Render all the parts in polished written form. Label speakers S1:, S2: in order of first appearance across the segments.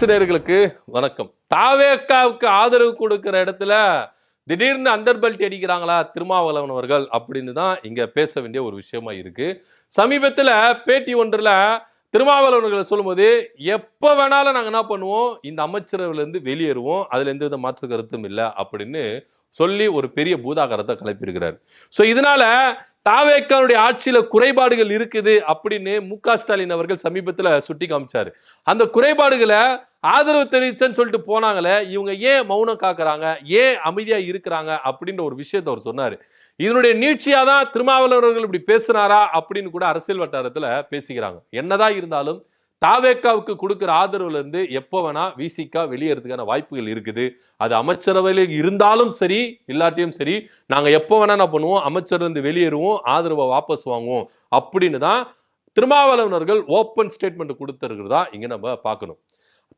S1: நேயர்களுக்கு வணக்கம். தாவேக்காவுக்கு ஆதரவு கொடுக்கிற இடத்துல திடீர்னு அந்தர்பல்ட்டி அடிக்கிறாங்களா திருமாவளவன் அவர்கள் அப்படின்னு தான் இங்க பேச வேண்டிய ஒரு விஷயமா இருக்கு. சமீபத்துல பேட்டி ஒன்றுல திருமாவளவன் சொல்லும்போது எப்ப வேணாலும் நாங்க என்ன பண்ணுவோம், இந்த அமைச்சரவையில இருந்து வெளியேறுவோம், அதுல எந்த வித மாற்று கருத்தும் இல்லை அப்படின்னு சொல்லி ஒரு பெரிய பூதாகரத்தை கிளப்பியிருக்கிறார். சோ இதனால தாவேக்காவுடைய ஆட்சியில குறைபாடுகள் இருக்குது அப்படின்னு மு.க. ஸ்டாலின் அவர்கள் சமீபத்துல சுட்டி காமிச்சாரு. அந்த குறைபாடுகளை ஆதரவு தெரிவிச்சேன்னு சொல்லிட்டு போனாங்களே, இவங்க ஏன் மௌனம் காக்குறாங்க, ஏன் அமைதியா இருக்கிறாங்க அப்படின்ற ஒரு விஷயத்த அவர் சொன்னாரு. இதனுடைய நீட்சியாதான் திருமாவளவர்கள் இப்படி பேசினாரா அப்படின்னு கூட அரசியல் வட்டாரத்துல பேசிக்கிறாங்க. என்னதான் இருந்தாலும் தாவேக்காவுக்கு கொடுக்கிற ஆதரவுல இருந்து எப்போ வேணா விசிகா வெளியேறதுக்கான வாய்ப்புகள் இருக்குது. அது அமைச்சரவையில இருந்தாலும் சரி இல்லாட்டியும் சரி, நாங்க எப்போ வேணா என்ன பண்ணுவோம், அமைச்சர் இருந்து வெளியேறுவோம், ஆதரவை வாபஸ் வாங்குவோம் அப்படின்னு தான் திருமாவளவர்கள் ஓப்பன் ஸ்டேட்மெண்ட் கொடுத்திருக்கிறதா இங்க நம்ம பார்க்கணும்.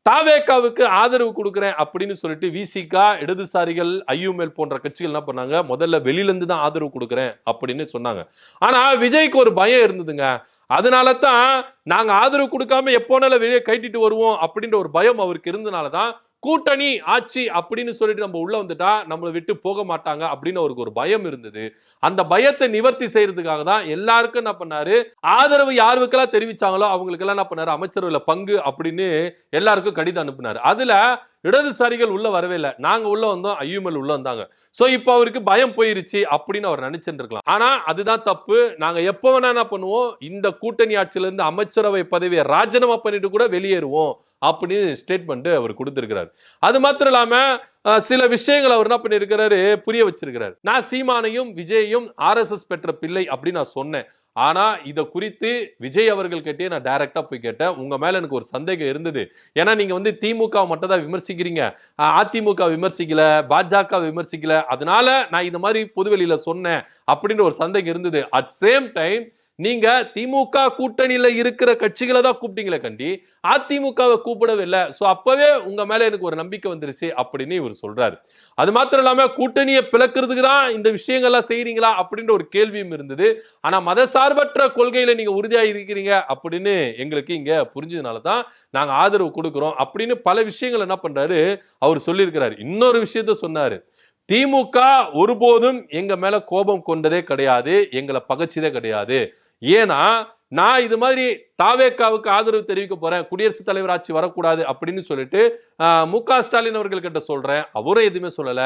S1: தாவேக்காவுக்கு ஆதரவு கொடுக்குறேன் அப்படின்னு சொல்லிட்டு விசிகா, இடதுசாரிகள், ஐயுஎல் போன்ற கட்சிகள் என்ன பண்ணாங்க, முதல்ல வெளியில இருந்து தான் ஆதரவு கொடுக்குறேன் அப்படின்னு சொன்னாங்க. ஆனா விஜய்க்கு ஒரு பயம் இருந்ததுங்க. அதனால தான் நாங்க ஆதரவு கொடுக்காம எப்போனாலும் வெளியே கைட்டிட்டு வருவோம் அப்படின்ற ஒரு பயம் அவருக்கு இருந்தனாலதான் கூட்டணி ஆட்சி அப்படின்னு சொல்லிட்டு நம்ம உள்ள வந்துட்டா நம்மளை விட்டு போக மாட்டாங்க அப்படின்னு அவருக்கு ஒரு பயம் இருந்தது. அந்த பயத்தை நிவர்த்தி செய்யறதுக்காக தான் எல்லாருக்கும் என்ன பண்ணாரு, ஆதரவு யாருக்கெல்லாம் தெரிவிச்சாங்களோ அவங்களுக்கு எல்லாம் என்ன பண்ணாரு, அமைச்சரவையில பங்கு அப்படின்னு எல்லாருக்கும் கடிதம் அனுப்பினாரு. அதுல இடதுசாரிகள் உள்ள வரவே இல்லை, நாங்க உள்ள வந்தோம், ஐயுஎல் உள்ள வந்தாங்க. சோ இப்ப அவருக்கு பயம் போயிருச்சு அப்படின்னு அவர் நினைச்சிட்டு இருக்கலாம். ஆனா அதுதான் தப்பு. நாங்க எப்ப வேணா என்ன பண்ணுவோம், இந்த கூட்டணி ஆட்சியில இருந்து அமைச்சரவை பதவியை ராஜினாமா பண்ணிட்டு கூட வெளியேறுவோம் அப்படின்னு ஸ்டேட்மெண்ட் அவர் கொடுத்திருக்கிறார். அது மாத்திரம் இல்லாம சில விஷயங்கள் அவர் என்ன பண்ணிருக்கிறாரு, புரிய வச்சிருக்கிறார். நான் சீமானையும் விஜயையும் RSS பெற்ற பிள்ளை அப்படின்னு நான் சொன்னேன். ஆனா இத குறித்து விஜய் அவர்கள் கிட்டே நான் டைரக்டா போய் கேட்டேன். உங்க மேல எனக்கு ஒரு சந்தேகம் இருந்தது. ஏன்னா நீங்க திமுக மட்டும் தான் விமர்சிக்கிறீங்க, அதிமுக விமர்சிக்கல, பாஜக விமர்சிக்கல, அதனால நான் இந்த மாதிரி பொதுவெளியில சொன்னேன் அப்படின்னு ஒரு சந்தேகம் இருந்தது. அட் சேம் டைம் நீங்க திமுக கூட்டணியில இருக்கிற கட்சிகளை தான் கூப்பிட்டீங்களே கண்டி, அதிமுகவை கூப்பிடவே இல்லை. சோ அப்பவே உங்க மேல எனக்கு ஒரு நம்பிக்கை வந்துருச்சு அப்படின்னு இவர் சொல்றாரு. அது மாத்திரம் இல்லாம கூட்டணியை பிளக்கிறதுக்கு தான் இந்த விஷயங்கள்லாம் செய்யறீங்களா அப்படின்ற ஒரு கேள்வியும் இருந்தது. ஆனா மதசார்பற்ற கொள்கையில நீங்க உறுதியா இருக்கிறீங்க அப்படின்னு எங்களுக்கு இங்க புரிஞ்சதுனாலதான் நாங்க ஆதரவு கொடுக்கிறோம் அப்படின்னு பல விஷயங்கள் என்ன பண்றாரு அவர் சொல்லியிருக்கிறாரு. இன்னொரு விஷயத்த சொன்னாரு, திமுக ஒருபோதும் எங்க மேல கோபம் கொண்டதே கிடையாது, எங்களை பகைச்சதே கிடையாது. ஏன்னா நான் இது மாதிரி தாவேக்காவுக்கு ஆதரவு தெரிவிக்க போறேன், குடியரசுத் தலைவர் ஆட்சி வரக்கூடாது அப்படின்னு சொல்லிட்டு மு.க. ஸ்டாலின் அவர்கள் கிட்ட சொல்றேன், அவரும் எதுவுமே சொல்லல.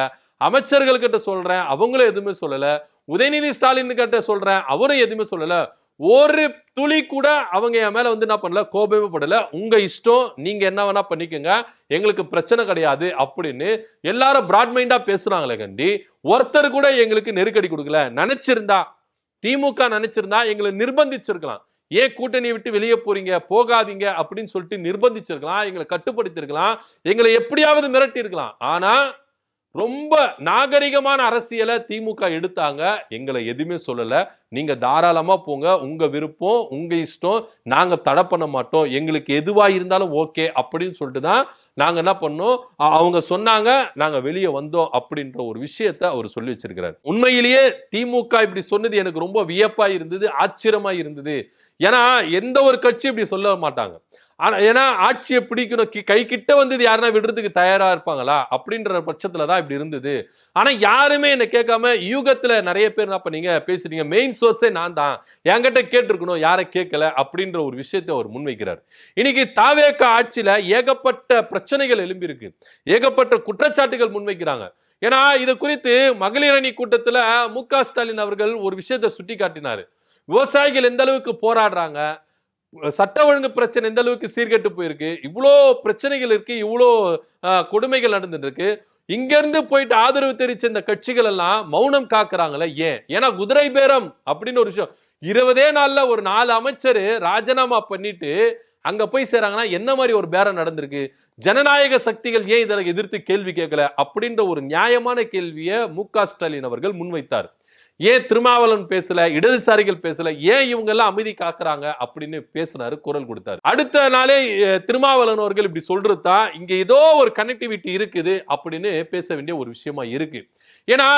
S1: அமைச்சர்கள் கிட்ட சொல்றேன், அவங்களும் எதுவுமே சொல்லல. உதயநிதி ஸ்டாலின் கிட்ட சொல்றேன், அவரும் எதுவுமே சொல்லல. ஒரு துளி கூட அவங்க என் மேல என்ன பண்ணல, கோபமே படல. உங்க இஷ்டம், நீங்க என்ன வேணா பண்ணிக்கோங்க, எங்களுக்கு பிரச்சனை கிடையாது அப்படின்னு எல்லாரும் பிராட்மைண்டா பேசுறாங்களே கண்டி, ஒருத்தர் கூட எங்களுக்கு நெருக்கடி கொடுக்கல. நினைச்சிருந்தா திமுக நினைச்சிருந்தா எங்களை நிர்பந்திச்சிருக்கலாம். ஏன் கூட்டணியை விட்டு வெளியே போறீங்க, போகாதீங்க அப்படின்னு சொல்லிட்டு நிர்பந்திச்சிருக்கலாம், எங்களை கட்டுப்படுத்தி இருக்கலாம், எங்களை எப்படியாவது மிரட்டி இருக்கலாம். ஆனா ரொம்ப நாகரிகமான அரசியலை திமுக எடுத்தாங்க. எங்களை எதுவுமே சொல்லல, நீங்க தாராளமா போங்க, உங்க விருப்பம், உங்க இஷ்டம், நாங்க தடை பண்ண மாட்டோம், எங்களுக்கு எதுவா இருந்தாலும் ஓகே அப்படின்னு சொல்லிட்டு தான் நாங்க என்ன பண்ணோம், அவங்க சொன்னாங்க, நாங்க வெளியே வந்தோம் அப்படின்ற ஒரு விஷயத்த அவர் சொல்லி வச்சிருக்கிறார். உண்மையிலேயே திமுக இப்படி சொன்னது எனக்கு ரொம்ப வியப்பா இருந்தது, ஆச்சரியமா இருந்தது. ஏன்னா எந்த ஒரு கட்சி இப்படி சொல்ல மாட்டாங்க. ஆனா ஏன்னா ஆட்சியை பிடிக்கணும், கை கிட்ட வந்தது யாருன்னா விடுறதுக்கு தயாரா இருப்பாங்களா அப்படின்ற பட்சத்துலதான் இப்படி இருந்தது. ஆனா யாருமே என்ன கேட்காம யூகத்துல நிறைய பேர் என்ன பண்ணீங்க பேசுறீங்க, மெயின் சோர்ஸே நான் தான், என்கிட்ட கேட்டிருக்கணும், யாரை கேட்கல அப்படின்ற ஒரு விஷயத்தை அவர் முன்வைக்கிறார். இன்னைக்கு தாவேக்கா ஆட்சியில ஏகப்பட்ட பிரச்சனைகள் எழும்பி இருக்கு, ஏகப்பட்ட குற்றச்சாட்டுகள் முன்வைக்கிறாங்க. ஏன்னா இது குறித்து மகளிர் அணி கூட்டத்துல மு.க. ஸ்டாலின் அவர்கள் ஒரு விஷயத்தை சுட்டி காட்டினாரு. விவசாயிகள் எந்த அளவுக்கு போராடுறாங்க, சட்ட ஒழுங்கு பிரச்சனை எந்த அளவுக்கு சீர்கெட்டு போயிருக்கு, இவ்வளோ பிரச்சனைகள் இருக்கு, இவ்வளோ கொடுமைகள் நடந்துட்டு இருக்கு, இங்க இருந்து போயிட்டு ஆதரவு தெரிவிச்ச இந்த கட்சிகள் எல்லாம் மௌனம் காக்குறாங்களே ஏன்? ஏன்னா குதிரை பேரம் அப்படின்னு ஒரு விஷயம், 20 நாள்ல ஒரு 4 அமைச்சர் ராஜினாமா பண்ணிட்டு அங்க போய் சேராங்கன்னா என்ன மாதிரி ஒரு பேரம் நடந்திருக்கு? ஜனநாயக சக்திகள் ஏன் இதை எதிர்த்து கேள்வி கேட்கல அப்படின்ற ஒரு நியாயமான கேள்வியை மு.க. ஸ்டாலின் அவர்கள் முன்வைத்தார். ஏன் திருமாவளவன் பேசல, இடதுசாரிகள் பேசல, ஏன் இவங்க எல்லாம் அமைதி காக்குறாங்க அப்படின்னு பேசினாரு, குரல் கொடுத்தாரு. அடுத்த நாளே திருமாவளவன் அவர்கள் இப்படி சொல்றது தான் இங்க ஏதோ ஒரு கனெக்டிவிட்டி இருக்குது அப்படின்னு பேச வேண்டிய ஒரு விஷயமா இருக்கு. ஏன்னா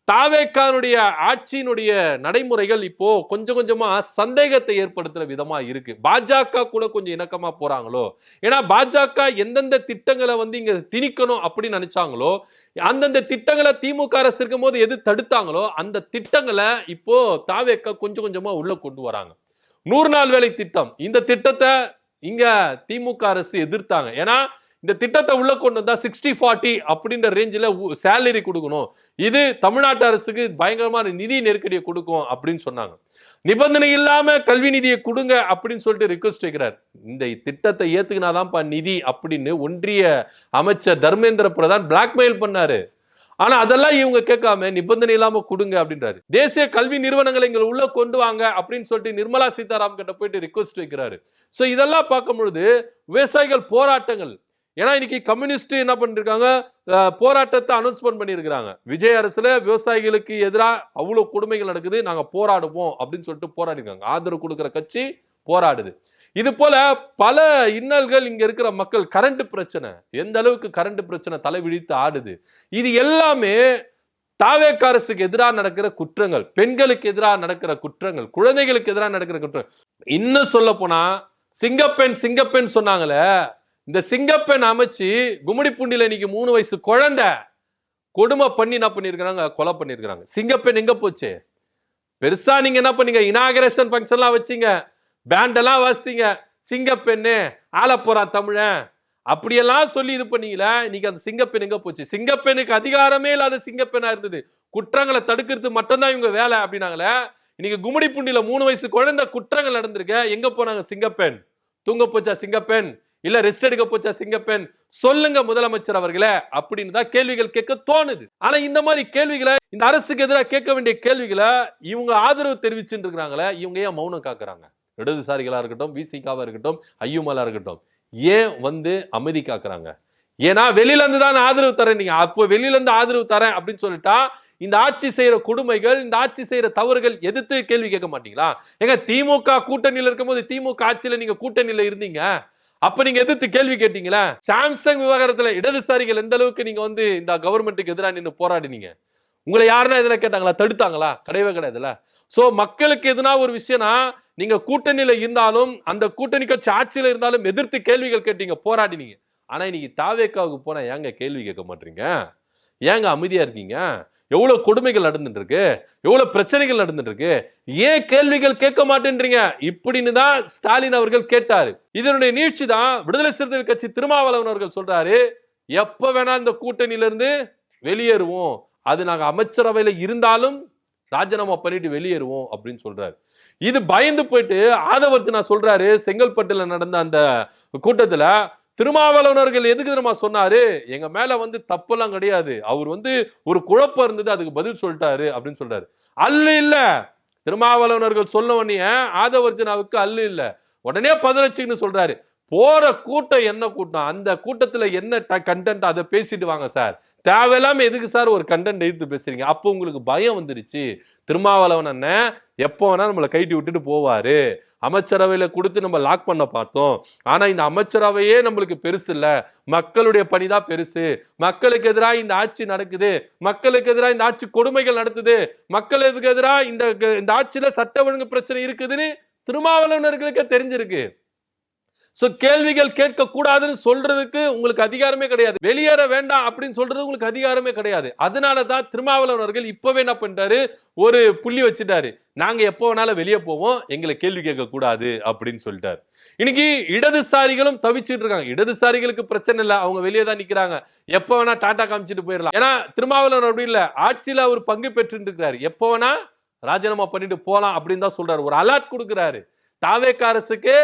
S1: தாவேக்கானுடைய ஆட்சியினுடைய நடைமுறைகள் இப்போ கொஞ்சம் கொஞ்சமா சந்தேகத்தை ஏற்படுத்துற விதமா இருக்கு. பாஜக கூட கொஞ்சம் இணக்கமா போறாங்களோ, ஏன்னா பாஜக எந்தெந்த திட்டங்களை இங்க திணிக்கணும் அப்படின்னு நினைச்சாங்களோ, அந்தந்த திட்டங்களை திமுக அரசு இருக்கும் போது எது தடுத்தாங்களோ அந்த திட்டங்களை இப்போ தாவேக்கா கொஞ்சம் கொஞ்சமா உள்ள கொண்டு வராங்க. 100 நாள் வேலை திட்டம், இந்த திட்டத்தை இங்க திமுக அரசு எதிர்த்தாங்க. ஏன்னா இந்த திட்டத்தை உள்ள கொண்டு வந்தா 60-40 அப்படின்ற ரேஞ்சில் சேலரி கொடுக்கணும், இது தமிழ்நாட்டு அரசுக்கு பயங்கரமான நிதி நெருக்கடியை கொடுக்கும் அப்படின்னு சொன்னாங்க. நிபந்தனை இல்லாம கல்வி நிதியை கொடுங்க அப்படின்னு சொல்லிட்டு ரிக்வெஸ்ட் வைக்கிறார். இந்த திட்டத்தை ஏத்துக்கினாதான் நிதி அப்படின்னு ஒன்றிய அமைச்சர் தர்மேந்திர பிரதான் பிளாக்மெயில் பண்ணாரு. ஆனா அதெல்லாம் இவங்க கேட்காம நிபந்தனை இல்லாம கொடுங்க அப்படின்றாரு. தேசிய கல்வி நிறுவனங்களை இங்க உள்ள கொண்டு வாங்க அப்படின்னு சொல்லிட்டு நிர்மலா சீதாராமன் கிட்ட போயிட்டு ரிக்வெஸ்ட் வைக்கிறாரு. சோ இதெல்லாம் பார்க்கும் பொழுது விவசாயிகள் போராட்டங்கள், ஏன்னா இன்னைக்கு கம்யூனிஸ்ட் என்ன பண்ணிருக்காங்க, போராட்டத்தை அனௌன்ஸ்மெண்ட் பண்ணியிருக்கிறாங்க. விஜய் அரசுல விவசாயிகளுக்கு எதிராக அவ்வளவு கொடுமைகள் நடக்குது, நாங்க போராடுவோம் அப்படின்னு சொல்லிட்டு போராடிருக்காங்க. ஆதரவு கொடுக்கிற கட்சி போராடுது. இது போல பல இன்னல்கள் இங்க இருக்கிற மக்கள், கரண்ட் பிரச்சனை, எந்த அளவுக்கு கரண்ட் பிரச்சனை தலைவிழித்து ஆடுது, இது எல்லாமே தாவேக அரசுக்கு எதிராக நடக்கிற குற்றங்கள், பெண்களுக்கு எதிராக நடக்கிற குற்றங்கள், குழந்தைகளுக்கு எதிராக நடக்கிற குற்றங்கள். இன்னும் சொல்ல போனா சிங்கப்பெண் சிங்கப்பெண் சொன்னாங்களே, இந்த சிங்கப்பெண் அமைச்சு கும்மிடிப்பூண்டில இன்னைக்கு 3 வயசு குழந்தை கொடுமை பண்ணி என்ன பண்ணிருக்காங்க, கொலை பண்ணிருக்காங்க. சிங்கப்பெண் எங்க போச்சு? பெருசா நீங்க என்ன பண்ணீங்க, இனாகரேஷன் ஃபங்க்ஷன்லாம் வச்சீங்க, பேண்ட் எல்லாம் வாசித்தீங்க, சிங்கப்பெண்ணு ஆலப்போறா தமிழன் அப்படியெல்லாம் சொல்லி இது பண்ணீங்களா, இன்னைக்கு அந்த சிங்கப்பெண் எங்க போச்சு? சிங்கப்பெண்ணுக்கு அதிகாரமே இல்லாத சிங்கப்பெண்ணா இருந்தது, குற்றங்களை தடுக்கிறது மட்டும்தான் இவங்க வேலை அப்படின்னாங்களே. இன்னைக்கு கும்மிடிப்பூண்டில 3 வயசு குழந்தை குற்றங்கள் நடந்திருக்க, எங்க போனாங்க சிங்கப்பெண்? தூங்க போச்சா சிங்கப்பெண்? இல்ல ரெஸ்ட் எடுக்க போச்சா சிங்கப்பெண்? சொல்லுங்க முதலமைச்சர் அவர்களே அப்படின்னு தான் கேள்விகள் கேட்க தோணுது. ஆனா இந்த மாதிரி கேள்விகளை, இந்த அரசுக்கு எதிராக கேட்க வேண்டிய கேள்விகளை இவங்க ஆதரவு தெரிவிச்சுட்டு இருக்காங்களே, இவங்க ஏன் மௌனம் காக்குறாங்க? இடதுசாரிகளா இருக்கட்டும், விசிகாவா இருக்கட்டும், ஐயுமலா இருக்கட்டும், ஏன் அமைதி காக்குறாங்க? ஏன்னா வெளியில இருந்து தான் ஆதரவு தரேன், நீங்க அப்போ வெளியில இருந்து ஆதரவு தரேன் அப்படின்னு சொல்லிட்டா இந்த ஆட்சி செய்யற கொடுமைகள், இந்த ஆட்சி செய்யற தவறுகள் எதிர்த்து கேள்வி கேட்க மாட்டீங்களா? எங்க திமுக கூட்டணியில இருக்கும்போது, திமுக ஆட்சியில நீங்க கூட்டணியில இருந்தீங்க, அப்ப நீங்க எதிர்த்து கேள்வி கேட்டீங்களா? சாம்சங் விவகாரத்துல இடதுசாரிகள் எந்த அளவுக்கு நீங்க இந்த கவர்மெண்ட்டுக்கு எதிராக நின்று போராடினீங்க? உங்களை யாருன்னா எதுனா கேட்டாங்களா? தடுத்தாங்களா? கிடையவே கிடையாதுல்ல. சோ மக்களுக்கு எதுனா ஒரு விஷயம்னா, நீங்க கூட்டணியில இருந்தாலும், அந்த கூட்டணி கட்சி ஆட்சியில இருந்தாலும் எதிர்த்து கேள்விகள் கேட்டீங்க, போராடினீங்க. ஆனா இன்னைக்கு தாவேக்காவுக்கு போனா ஏங்க கேள்வி கேட்க மாட்டீங்க? ஏங்க அமைதியா இருக்கீங்க? எவ்வளவு கொடுமைகள் நடந்துட்டு இருக்கு, எவ்வளவு பிரச்சனைகள் நடந்துட்டு இருக்கு, ஏன் கேள்விகள் கேட்க மாட்டேன்றீங்க இப்படின்னு தான் ஸ்டாலின் அவர்கள் கேட்டாரு. இதனுடைய நீட்சி தான் விடுதலை சிறுத்தைகள் கட்சி திருமாவளவன் அவர்கள் சொல்றாரு, எப்ப வேணா இந்த கூட்டணியில இருந்து வெளியேறுவோம், அது நாங்க அமைச்சரவையில இருந்தாலும் ராஜினாமா பண்ணிட்டு வெளியேறுவோம் அப்படின்னு சொல்றாரு. இது பயந்து போயிட்டு ஆதவர்ஜனா சொல்றாரு, செங்கல்பட்டுல நடந்த அந்த கூட்டத்துல திருமாவளவர்கள் எதுக்கு தெரியுமா சொன்னாரு, எங்க மேல தப்பெல்லாம் கிடையாது, அவர் ஒரு குழப்பம் இருந்தது, அதுக்கு பதில் சொல்லிட்டாரு அப்படின்னு சொல்றாரு. அல்ல இல்ல, திருமாவளவர்கள் சொன்ன உடனே ஆதவர்ஜனாவுக்கு அல்ல இல்ல, உடனே பதிலச்சுன்னு சொல்றாரு. போற கூட்டம் என்ன கூட்டம், அந்த கூட்டத்துல என்ன கண்டென்ட் அதை பேசிட்டு வாங்க சார், தேவையில்லாம எதுக்கு சார் ஒரு கண்டென்ட் எடுத்து பேசுறீங்க? அப்போ உங்களுக்கு பயம் வந்துருச்சு, திருமாவளவன் அண்ணன் எப்போ வேணா நம்மளை கைட்டி விட்டுட்டு போவாரு, அமைச்சரவையில கொடுத்து நம்ம லாக் பண்ண பார்த்தோம், ஆனா இந்த அமைச்சரவையே நம்மளுக்கு பெருசு இல்ல, மக்களுடைய பணிதான் பெருசு, மக்களுக்கு எதிராக இந்த ஆட்சி நடக்குது, மக்களுக்கு எதிராக இந்த ஆட்சி கொடுமைகள் நடத்துது, மக்களுக்கு எதிராக இந்த ஆட்சியில சட்ட ஒழுங்கு பிரச்சனை இருக்குதுன்னு திருமாவளவர்களுக்கு தெரிஞ்சிருக்கு. சோ கேள்விகள் கேட்க கூடாதுன்னு சொல்றதுக்கு உங்களுக்கு அதிகாரமே கிடையாது, வெளியேற வேண்டாம் அப்படின்னு சொல்றது உங்களுக்கு அதிகாரமே கிடையாது. அதனாலதான் திருமாவளவர்கள் இப்பவே என்ன பண்ணிட்டாரு, ஒரு புள்ளி வச்சுட்டாரு, நாங்க எப்போ வேணாலும் வெளியே போவோம், எங்களை கேள்வி கேட்க கூடாது அப்படின்னு சொல்லிட்டாரு. இன்னைக்கு இடதுசாரிகளும் தவிச்சுட்டு இருக்காங்க. இடதுசாரிகளுக்கு பிரச்சனை இல்ல, அவங்க வெளியே தான் நிக்கிறாங்க, எப்ப வேணா டாடா காமிச்சிட்டு போயிடலாம். ஏன்னா திருமாவளவன் அப்படி இல்ல, ஆட்சியில அவர் பங்கு பெற்று இருக்கிறாரு, எப்ப வேணா ராஜினாமா பண்ணிட்டு போலாம் அப்படின்னு தான் சொல்றாரு. ஒரு அலர்ட் கொடுக்கிறாரு தாவேக அரசுக்கு,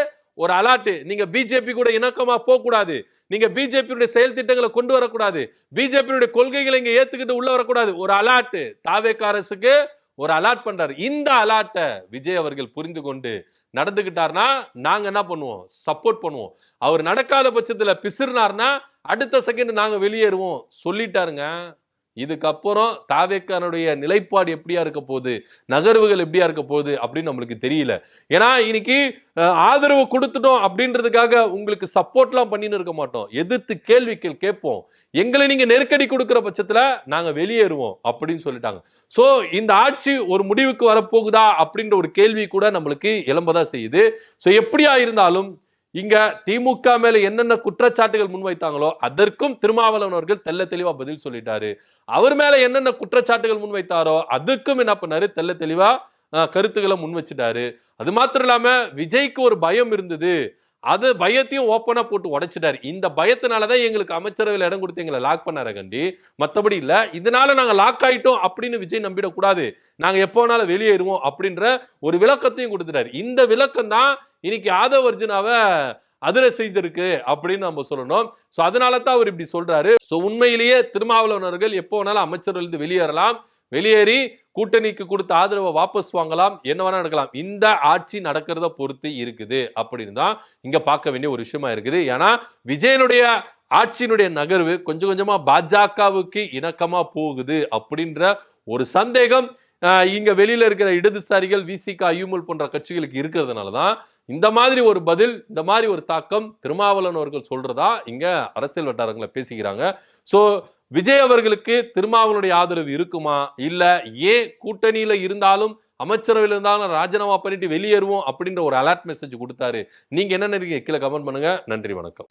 S1: ஒரு அலர்ட், நீங்க பிஜேபி கூட இணக்கமா போக கூடாது, நீங்க பிஜேபி செயல் திட்டங்களை கொண்டு வரக்கூடாது, பிஜேபி கொள்கைகளை இங்க ஏத்துக்கிட்டு உள்ள வரக்கூடாது, ஒரு அலர்ட் தாவேக அரசுக்கு ஒரு அலர்ட் பண்றாரு. இந்த அலர்ட்டை விஜய் அவர்கள் புரிந்து கொண்டு நடந்துகிட்டார்னா நாங்க என்ன பண்ணுவோம், சப்போர்ட் பண்ணுவோம். அவர் நடக்காத பட்சத்துல பிசிறினார்னா அடுத்த செகண்ட் நாங்க வெளியேறுவோம் சொல்லிட்டாருங்க. இதுக்கப்புறம் தாவேக்கானுடைய நிலைப்பாடு எப்படியா இருக்க போகுது, நகர்வுகள் எப்படியா இருக்க போகுது அப்படின்னு நம்மளுக்கு தெரியல. ஏன்னா இன்னைக்கு ஆதரவு கொடுத்துட்டோம் அப்படின்றதுக்காக உங்களுக்கு சப்போர்ட்லாம் பண்ணின்னு இருக்க மாட்டோம், எதிர்த்து கேள்விகள் கேட்போம். எங்களை நீங்க நெருக்கடி கொடுக்கிற பட்சத்துல நாங்க வெளியேறுவோம் அப்படின்னு சொல்லிட்டாங்க. சோ இந்த ஆட்சி ஒரு முடிவுக்கு வரப்போகுதா அப்படின்ற ஒரு கேள்வி கூட நம்மளுக்கு எழும்பதான் செய்யுது. சோ எப்படியா இருந்தாலும் இங்க திமுக மேல என்னென்ன குற்றச்சாட்டுகள் முன்வைத்தாங்களோ அதற்கும் திருமாவளவன் அவர்கள் தெள்ள தெளிவா பதில் சொல்லிட்டாரு. அவர் மேல என்னென்ன குற்றச்சாட்டுகள் முன்வைத்தாரோ அதுக்கும் என்ன பண்ணாரு, தெள்ள தெளிவா கருத்துக்களை முன் வச்சுட்டாரு. அது மாத்திரம் இல்லாம விஜய்க்கு ஒரு பயம் இருந்தது, அது பயத்தையும் ஓப்பனா போட்டு உடைச்சிட்டாரு. இந்த பயத்தினாலதான் எங்களுக்கு அமைச்சரவையில் இடம் கொடுத்து எங்களை லாக் பண்ணார கண்டி, மத்தபடி இல்ல. இதனால நாங்க லாக் ஆயிட்டோம் அப்படின்னு விஜய் நம்பிடக்கூடாது, நாங்க எப்போ வேணாலும் வெளியேறுவோம் அப்படின்ற ஒரு விளக்கத்தையும் கொடுத்துட்டாரு. இந்த விளக்கம் தான் இன்னைக்கு ஆதவ அர்ஜுனாவை அதிர செய்திருக்கு அப்படின்னு நம்ம சொல்லணும். சோ அதனால தான் அவர் இப்படி சொல்றாரு. சோ உண்மையிலேயே திருமாவளவன் அவர்கள் எப்போ வேணாலும் அமைச்சர்கள் வெளியேறலாம், வெளியேறி கூட்டணிக்கு கொடுத்த ஆதரவை வாபஸ் வாங்கலாம், என்ன வேணா நடக்கலாம். இந்த ஆட்சி நடக்கிறத பொறுத்து இருக்குது அப்படின்னு தான் இங்க பார்க்க வேண்டிய ஒரு விஷயமா இருக்குது. ஏன்னா விஜயனுடைய ஆட்சியினுடைய நகர்வு கொஞ்சம் கொஞ்சமா பாஜகவுக்கு இணக்கமா போகுது அப்படின்ற ஒரு சந்தேகம் இங்க வெளியில இருக்கிற இடதுசாரிகள், விசிக, ஐயுமல் போன்ற கட்சிகளுக்கு இருக்கிறதுனாலதான் இந்த மாதிரி ஒரு பதில், இந்த மாதிரி ஒரு தாக்கம் திருமாவளவன் அவர்கள் சொல்றதா இங்க அரசியல் வட்டாரங்களை பேசிக்கிறாங்க. சோ விஜய் அவர்களுக்கு திருமாவளவனுடைய ஆதரவு இருக்குமா, இல்ல ஏன் கூட்டணியில இருந்தாலும் அமைச்சரவையில் இருந்தாலும் ராஜினாமா பண்ணிட்டு வெளியேறுவோம் அப்படின்ற ஒரு அலர்ட் மெசேஜ் கொடுத்தாரு? நீங்க என்ன நினைக்கிறீங்க? கீழே கமெண்ட் பண்ணுங்க. நன்றி, வணக்கம்.